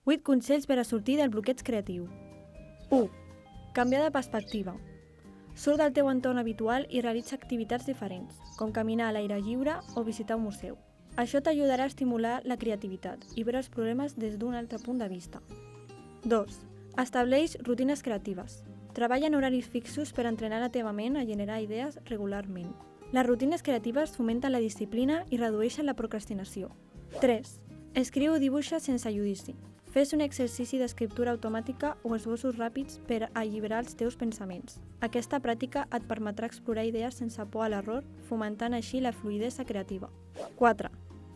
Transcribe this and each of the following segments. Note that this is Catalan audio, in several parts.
8 consells per a sortir del bloqueig creatiu. 1. Canviar de perspectiva. Surt del teu entorn habitual i realitza activitats diferents, com caminar a l'aire lliure o visitar un museu. Això t'ajudarà a estimular la creativitat i veure els problemes des d'un altre punt de vista. 2. Estableix rutines creatives. Treballa en horaris fixos per entrenar la teva ment a generar idees regularment. Les rutines creatives fomenten la disciplina i redueixen la procrastinació. 3. Escriu o dibuixa sense judici. Fes un exercici d'escriptura automàtica o esbossos ràpids per alliberar els teus pensaments. Aquesta pràctica et permetrà explorar idees sense por a l'error, fomentant així la fluïdesa creativa. 4.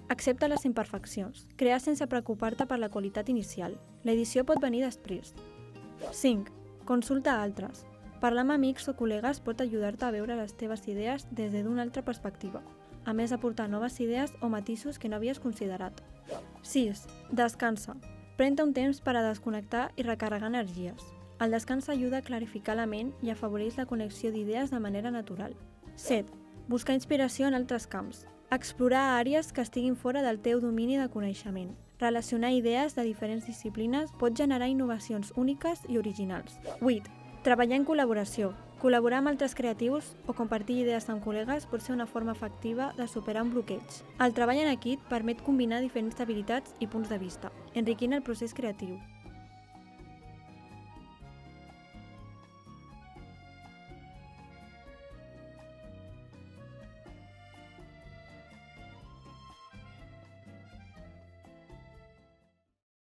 Accepta les imperfeccions. Crear sense preocupar-te per la qualitat inicial. L'edició pot venir després. 5. Consulta altres. Parlar amb amics o col·legues pot ajudar-te a veure les teves idees des d'una altra perspectiva, a més d'aportar noves idees o matisos que no havies considerat. 6. Descansa. Pren-te un temps per a desconnectar i recarregar energies. El descans ajuda a clarificar la ment i afavoreix la connexió d'idees de manera natural. 7. Buscar inspiració en altres camps. Explorar àrees que estiguin fora del teu domini de coneixement. Relacionar idees de diferents disciplines pot generar innovacions úniques i originals. 8. Treballar en col·laboració. Col·laborar amb altres creatius o compartir idees amb col·legues pot ser una forma efectiva de superar un bloqueig. El treball en equip permet combinar diferents habilitats i punts de vista, enriquint el procés creatiu.